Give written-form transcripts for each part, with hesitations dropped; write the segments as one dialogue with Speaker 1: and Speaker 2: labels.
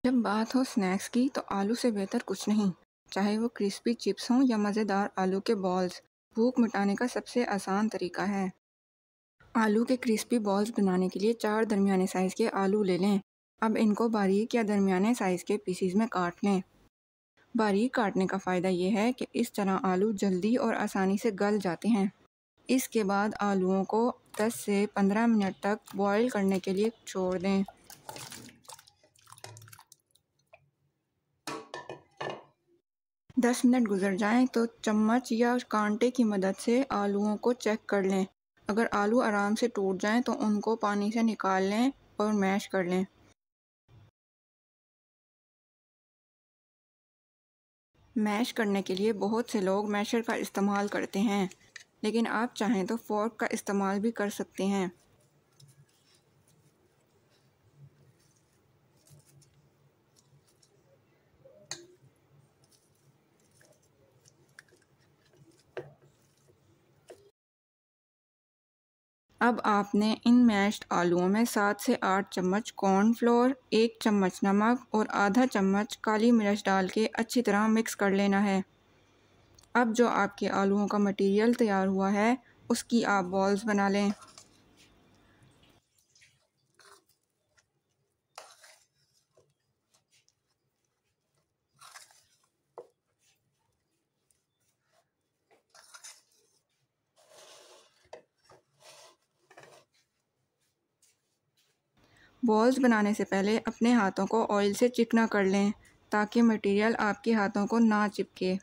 Speaker 1: जब बात हो स्नैक्स की तो आलू से बेहतर कुछ नहीं। चाहे वो क्रिस्पी चिप्स हों या मज़ेदार आलू के बॉल्स, भूख मिटाने का सबसे आसान तरीका है। आलू के क्रिस्पी बॉल्स बनाने के लिए 4 दरमियाने साइज़ के आलू ले लें। अब इनको बारीक या दरमियाने साइज़ के पीसीज में काट लें। बारीक काटने का फ़ायदा ये है कि इस तरह आलू जल्दी और आसानी से गल जाते हैं। इसके बाद आलूओं को 10 से 15 मिनट तक बॉईल करने के लिए छोड़ दें। 10 मिनट गुजर जाएं तो चम्मच या कांटे की मदद से आलूओं को चेक कर लें। अगर आलू आराम से टूट जाएं तो उनको पानी से निकाल लें और मैश कर लें। मैश करने के लिए बहुत से लोग मैशर का इस्तेमाल करते हैं, लेकिन आप चाहें तो फोर्क का इस्तेमाल भी कर सकते हैं। अब आपने इन मैश्ड आलूओं में 7 से 8 चम्मच कॉर्नफ्लोर, 1 चम्मच नमक और आधा चम्मच काली मिर्च डाल के अच्छी तरह मिक्स कर लेना है। अब जो आपके आलूओं का मटीरियल तैयार हुआ है, उसकी आप बॉल्स बना लें। बॉल्स बनाने से पहले अपने हाथों को ऑयल से चिकना कर लें ताकि मटेरियल आपके हाथों को ना चिपके।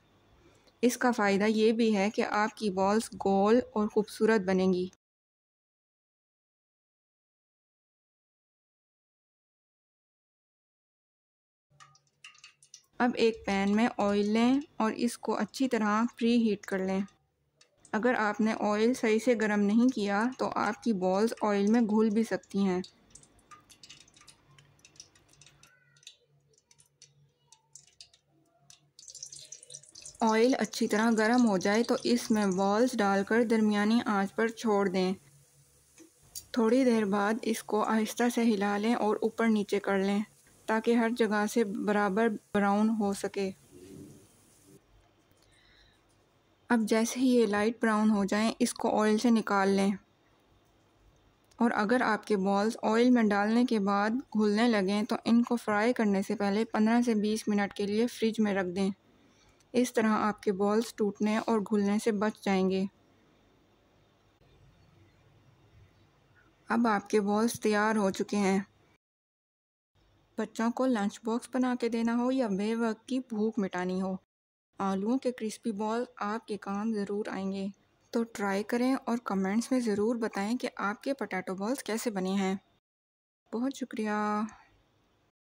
Speaker 1: इसका फ़ायदा ये भी है कि आपकी बॉल्स गोल और ख़ूबसूरत बनेंगी। अब एक पैन में ऑयल लें और इसको अच्छी तरह प्री हीट कर लें। अगर आपने ऑयल सही से गर्म नहीं किया तो आपकी बॉल्स ऑयल में घुल भी सकती हैं। ऑयल अच्छी तरह गर्म हो जाए तो इसमें बॉल्स डालकर दरमियानी आंच पर छोड़ दें। थोड़ी देर बाद इसको आहिस्ता से हिला लें और ऊपर नीचे कर लें ताकि हर जगह से बराबर ब्राउन हो सके। अब जैसे ही ये लाइट ब्राउन हो जाएं, इसको ऑयल से निकाल लें। और अगर आपके बॉल्स ऑयल में डालने के बाद घुलने लगें तो इनको फ्राई करने से पहले 15 से 20 मिनट के लिए फ्रिज में रख दें। इस तरह आपके बॉल्स टूटने और घुलने से बच जाएंगे। अब आपके बॉल्स तैयार हो चुके हैं। बच्चों को लंच बॉक्स बना के देना हो या बेवक्त की भूख मिटानी हो, आलूओं के क्रिस्पी बॉल आपके काम ज़रूर आएंगे। तो ट्राई करें और कमेंट्स में ज़रूर बताएं कि आपके पोटैटो बॉल्स कैसे बने हैं। बहुत शुक्रिया।